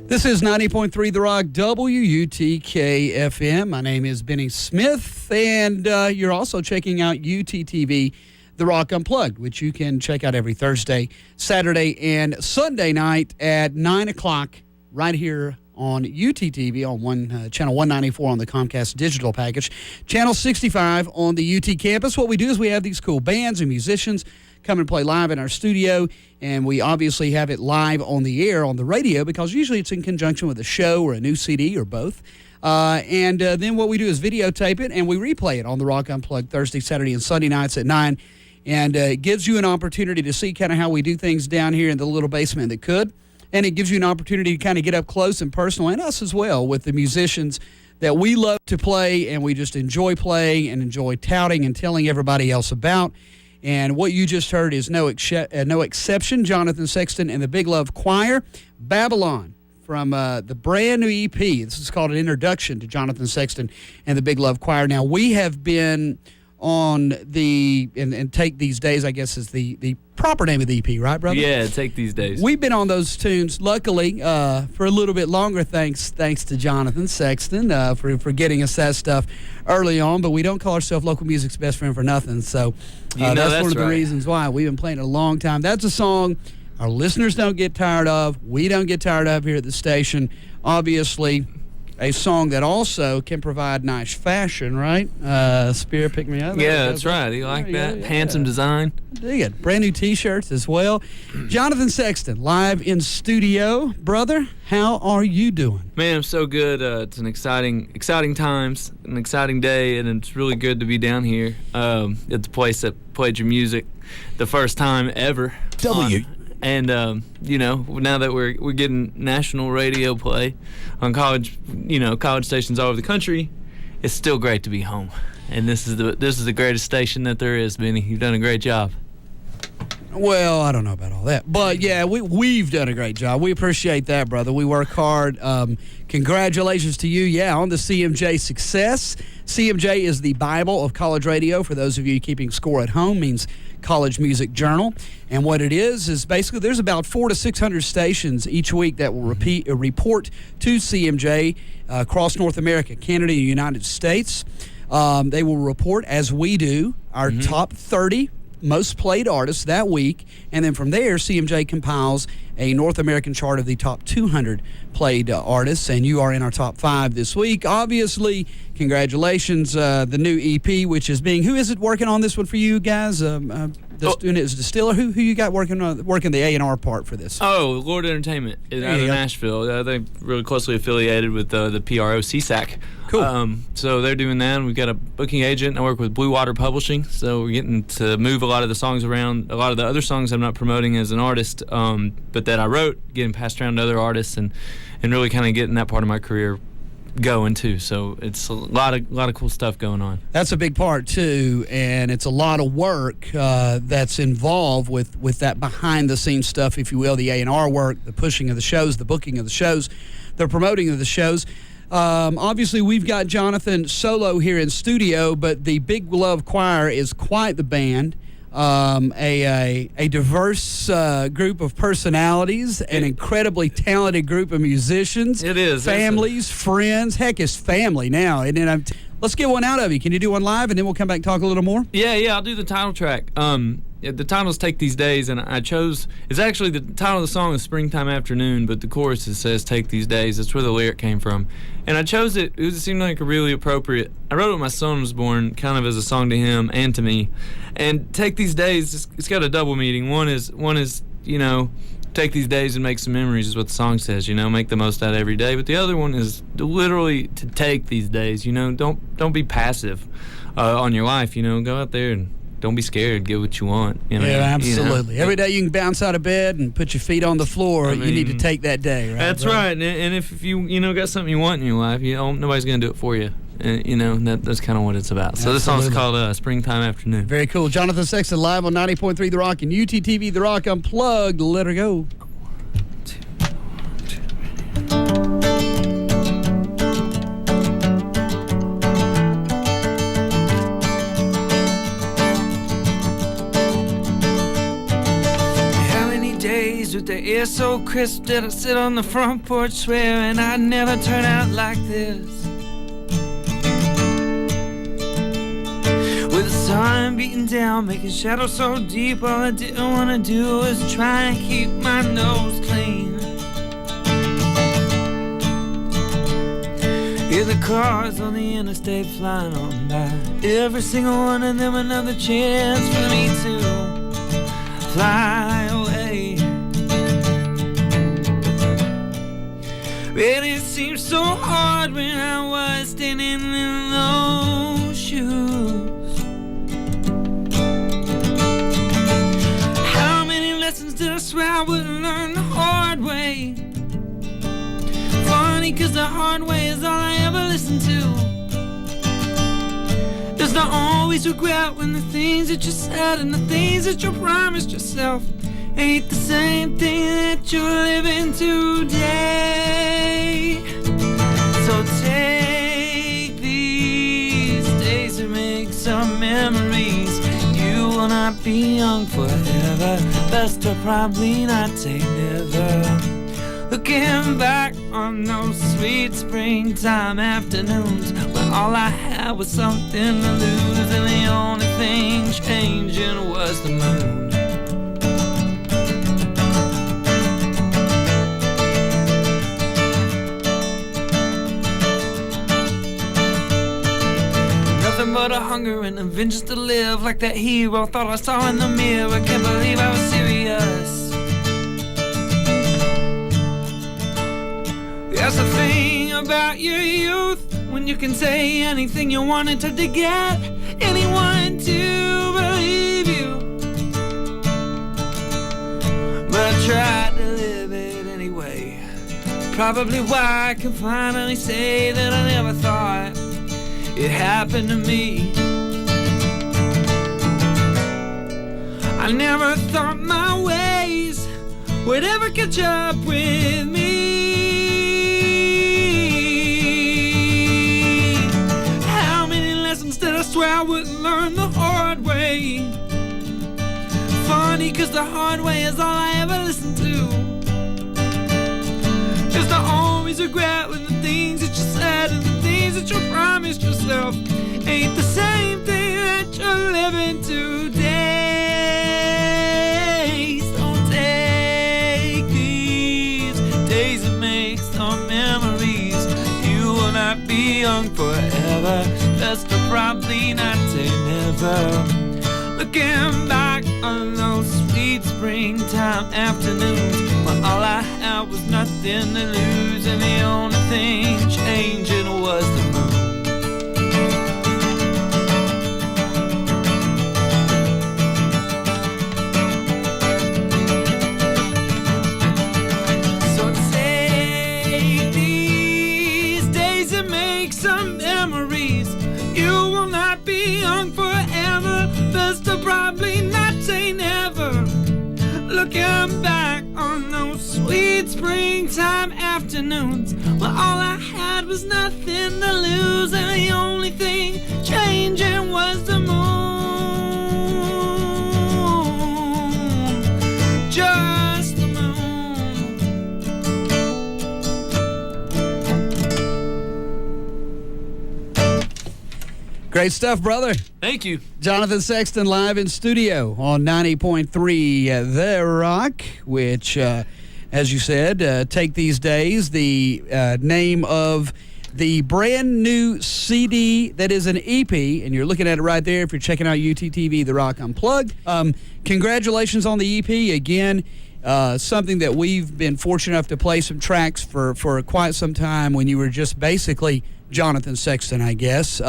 This is 90.3 The Rock, WUTK-FM. My name is Benny Smith, and you're also checking out UTTV, The Rock Unplugged, which you can check out every Thursday, Saturday, and Sunday night at 9 o'clock right here on UTTV on channel 194 on the Comcast digital package, channel 65 on the UT campus. What we do is we have these cool bands and musicians come and play live in our studio, and we obviously have it live on the air on the radio because usually it's in conjunction with a show or a new CD or both. And then what we do is videotape it and we replay it on The Rock Unplugged Thursday, Saturday, and Sunday nights at 9. And it gives you an opportunity to see kind of how we do things down here in the little basement that could. And it gives you an opportunity to kind of get up close and personal, and us as well, with the musicians that we love to play and we just enjoy playing and enjoy touting and telling everybody else about. And what you just heard is no exception. Jonathan Sexton and the Big Love Choir, Babylon, from the brand new EP. This is called an introduction to Jonathan Sexton and the Big Love Choir. Now, we have been on the, and Take These Days, I guess is the proper name of the EP, right, brother? Yeah, Take These Days. We've been on those tunes, luckily, for a little bit longer, thanks to Jonathan Sexton for getting us that stuff early on, but we don't call ourselves local music's best friend for nothing, so that's one of the reasons why. We've been playing it a long time. That's a song our listeners don't get tired of, we don't get tired of here at the station. Obviously, a song that also can provide nice fashion, right? Spear, pick me up. Yeah, that's right. You like that? Handsome design. Dig it. Brand new T-shirts as well. Jonathan Sexton, live in studio. Brother, how are you doing? Man, I'm so good. It's an exciting times, an exciting day, and it's really good to be down here at the place that played your music the first time ever. And, now that we're getting national radio play on college stations all over the country, it's still great to be home. And this is the greatest station that there is, Benny. You've done a great job. Well, I don't know about all that. But, yeah, we've done a great job. We appreciate that, brother. We work hard. Congratulations to you, on the CMJ success. CMJ is the Bible of college radio. For those of you keeping score at home, means College Music Journal. And what it is basically there's about 400 to 600 stations each week that will report to CMJ across North America, Canada, and the United States. They will report, as we do, our top 30 most played artists that week, and then from there CMJ compiles a North American chart of the top 200 played artists, and you are in our top 5 this week. Obviously, congratulations, the new EP, which is being, who is it working on this one for you guys? Is Distiller? Who you got working the A&R part for this? Oh, Lord Entertainment out of Nashville. They're really closely affiliated with the PRO CSAC. Cool. So they're doing that, and we've got a booking agent. I work with Blue Water Publishing, so we're getting to move a lot of the songs around. A lot of the other songs I'm not promoting as an artist, but that I wrote, getting passed around to other artists, and really kind of getting that part of my career going too. So it's a lot of cool stuff going on. That's a big part too, and it's a lot of work that's involved with that behind the scenes stuff, if you will, the A&R work, the pushing of the shows, the booking of the shows, the promoting of the shows. Obviously, we've got Jonathan solo here in studio, but the Big Love Choir is quite the band. A diverse group of personalities, an incredibly talented group of musicians. It is. Families, friends. Heck, it's family now. And then let's get one out of you. Can you do one live, and then we'll come back and talk a little more? Yeah, I'll do the title track. The title's Take These Days, and I chose, it's actually, the title of the song is Springtime Afternoon, but the chorus says Take These Days. That's where the lyric came from. And I chose it seemed like a really appropriate, I wrote it when my son was born, kind of as a song to him and to me. And Take These Days, it's got a double meaning. One is, take these days and make some memories is what the song says, make the most out of every day. But the other one is literally to take these days, don't be passive on your life, go out there and don't be scared. Get what you want. Yeah, absolutely. Every day you can bounce out of bed and put your feet on the floor. You need to take that day, right? That's right. And if you got something you want in your life, nobody's going to do it for you. That's kind of what it's about. So Absolutely. This song's called Springtime Afternoon. Very cool. Jonathan Sexton live on 90.3 The Rock and UTTV The Rock Unplugged. Let her go. days with the air so crisp that I sit on the front porch swearing I'd never turn out like this. With the sun beating down, making shadows so deep, all I didn't want to do was try and keep my nose clean. Hear the cars on the interstate flying on by, every single one of them another chance for me to fly away. But it seemed so hard when I was standing in those shoes. How many lessons did I swear I wouldn't learn the hard way? Funny, 'cause the hard way is all I ever listen to. There's not always regret when the things that you said and the things that you promised yourself ain't the same thing that you're living today. So take these days and make some memories. You will not be young forever. Best to probably not say never. Looking back on those sweet springtime afternoons when all I had was something to lose and the only thing changing was the moon. Nothing but a hunger and a vengeance to live like that hero thought I saw in the mirror. Can't believe I was serious. That's the thing about your youth, when you can say anything you wanted to get anyone to believe you. But I tried to live it anyway. Probably why I can finally say that I never thought it happened to me. I never thought my ways would ever catch up with me. Instead I swear I wouldn't learn the hard way. Funny, 'cause the hard way is all I ever listen to. Just I always regret when the things that you said and the things that you promised yourself ain't the same thing that you're living today. So take these days and make some memories. You will not be young forever. Best to probably not say never. Looking back on those sweet springtime afternoons when all I had was nothing to lose and the only thing changing was the moon. So take these days and make some memories. You will not be young forever. Best to probably not say never. Looking back on those sweet springtime afternoons when all I had was nothing to lose and the only thing changing was the moon. Just the moon. Great stuff, brother. Thank you. Jonathan Sexton live in studio on 90.3 The Rock, which, as you said, Take These Days, the name of the brand new CD that is an EP, and you're looking at it right there if you're checking out UTTV The Rock Unplugged. Congratulations on the EP. Again, something that we've been fortunate enough to play some tracks for quite some time when you were just basically Jonathan Sexton, I guess. We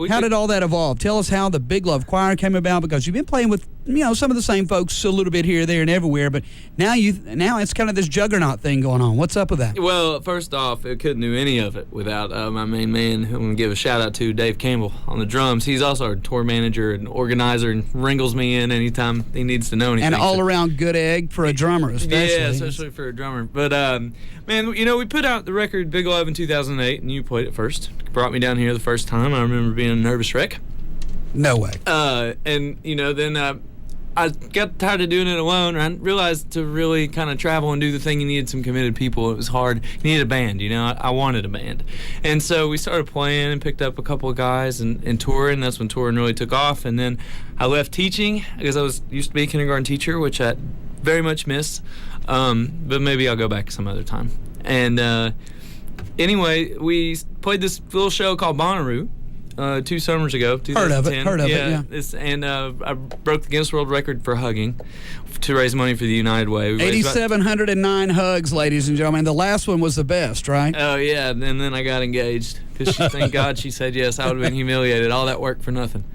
how did all that evolve? Tell us how the Big Love Choir came about, because you've been playing with some of the same folks a little bit here, there, and everywhere, but now it's kind of this juggernaut thing going on. What's up with that? Well, first off, I couldn't do any of it without my main man, who I'm going to give a shout out to, Dave Campbell, on the drums. He's also our tour manager and organizer and wrangles me in anytime he needs to know anything. And all-around good egg for a drummer, especially. Yeah, especially for a drummer. But, man, we put out the record Big Love in 2008, and you played it first. Brought me down here the first time. I remember being a nervous wreck. No way. And, then I got tired of doing it alone. I realized to really kind of travel and do the thing, you needed some committed people. It was hard. You needed a band, you know. I wanted a band. And so we started playing and picked up a couple of guys and touring. That's when touring really took off. And then I left teaching because I used to be a kindergarten teacher, which I very much miss. But maybe I'll go back some other time. And anyway, we played this little show called Bonnaroo 2 summers ago, 2010. Heard of it, yeah. And I broke the Guinness World Record for hugging to raise money for the United Way. 8,709 hugs, ladies and gentlemen. The last one was the best, right? Oh, yeah, and then I got engaged because thank God she said yes. I would have been humiliated. All that work for nothing.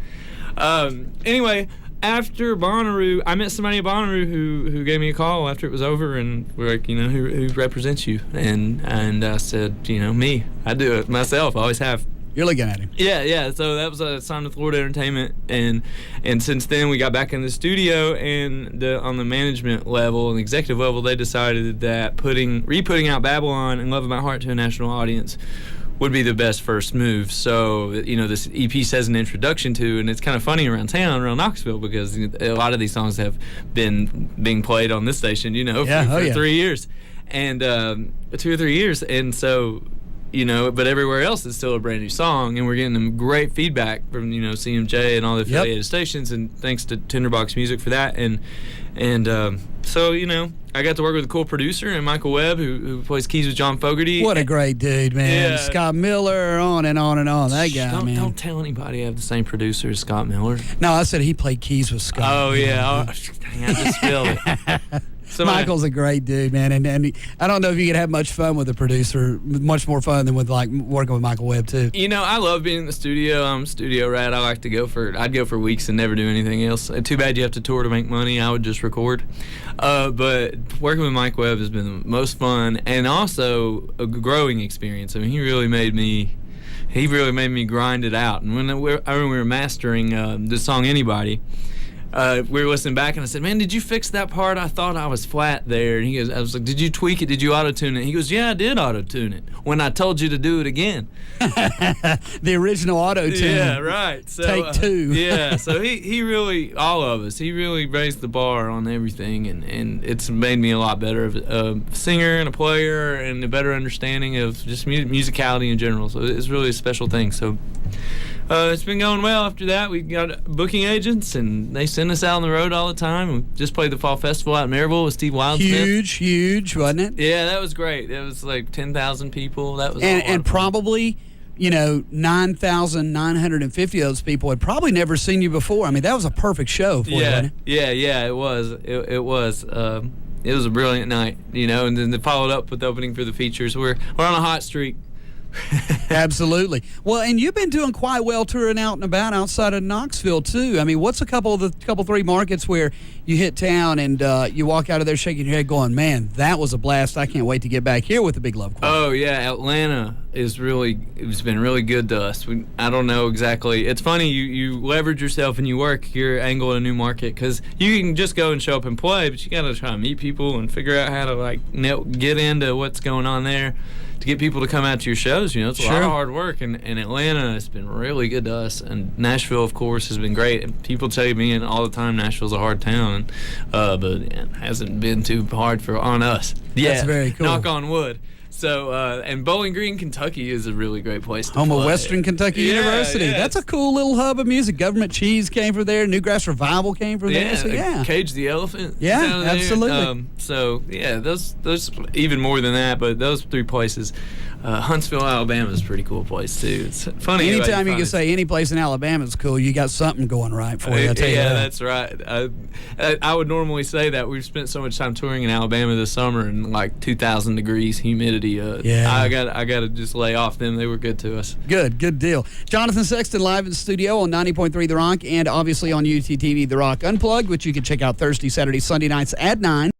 Anyway, after Bonnaroo, I met somebody at Bonnaroo who gave me a call after it was over, and we're like, you know, who represents you? And I said, you know, me. I do it myself. I always have. You're looking at him. Yeah. So that was signed with Florida Entertainment, and since then we got back in the studio, and on the management level and the executive level, they decided that re-putting out Babylon and Love of My Heart to a national audience would be the best first move. So, you know, this EP says an introduction to, and it's kind of funny around Knoxville, because a lot of these songs have been being played on this station, you know, for 3 years, and 2 or 3 years, and so. You know, but everywhere else is still a brand new song, and we're getting them great feedback from, you know, CMJ and all the affiliated stations, and thanks to Tinderbox Music for that. And so, you know, I got to work with a cool producer, and Michael Webb, who plays keys with John Fogerty. What a great dude, man. Yeah. Scott Miller, on and on and on. That guy, man. Don't tell anybody I have the same producer as Scott Miller. No, I said he played keys with Scott. Oh, yeah. Dang, I just spilled it. Michael's a great dude, man, and I don't know if you could have much fun with a producer, much more fun than with like working with Michael Webb too. You know, I love being in the studio. I'm a studio rat. I'd go for weeks and never do anything else. Too bad you have to tour to make money. I would just record. But working with Mike Webb has been the most fun, and also a growing experience. I mean, he really made me grind it out. And when we were mastering the song Anybody, we were listening back, and I said, man, did you fix that part? I thought I was flat there. And he goes, I was like, did you tweak it? Did you auto-tune it? He goes, yeah, I did auto-tune it when I told you to do it again. The original auto-tune. Yeah, right. So, Take 2. Yeah, so he really, all of us, he really raised the bar on everything, and it's made me a lot better of a singer and a player, and a better understanding of just musicality in general. So it's really a special thing. So it's been going well after that. We got booking agents, and they send us out on the road all the time. We just played the Fall Festival out in Maryville with Steve Wildsmith. Huge, wasn't it? Yeah, that was great. It was like 10,000 people. That was and probably, you know, 9,950 of those people had probably never seen you before. I mean, that was a perfect show for you, wasn't it? Yeah, it was. It was. It was a brilliant night, you know, and then they followed up with the opening for the features. We're on a hot streak. Absolutely. Well, and you've been doing quite well touring out and about outside of Knoxville too. I mean, what's a couple 3 markets where you hit town and you walk out of there shaking your head going, man, that was a blast. I can't wait to get back here with the Big Love Choir. Oh, yeah. Atlanta it's been really good to us. I don't know exactly. It's funny, you leverage yourself and you work your angle in a new market, because you can just go and show up and play, but you got to try to meet people and figure out how to get into what's going on there to get people to come out to your shows. You know, it's a lot of hard work, and Atlanta has been really good to us, and Nashville, of course, has been great. And people tell me all the time Nashville's a hard town, but it hasn't been too hard on us. Yeah, that's very cool. Knock on wood. So, and Bowling Green, Kentucky is a really great place to Home play. of Western Kentucky University. Yeah. That's a cool little hub of music. Government Cheese came from there. Newgrass Revival came from there. So, Cage the Elephant. Yeah, absolutely. So, yeah, those even more than that, but those 3 places. Huntsville, Alabama is a pretty cool place, too. It's funny. Anytime you can say any place in Alabama is cool, you got something going right for you. Yeah, that's right. I would normally say that. We've spent so much time touring in Alabama this summer, and like 2,000 degrees humidity. I got to just lay off them. They were good to us. Good deal. Jonathan Sexton live in the studio on 90.3 The Rock, and obviously on UTTV The Rock Unplugged, which you can check out Thursday, Saturday, Sunday nights at 9.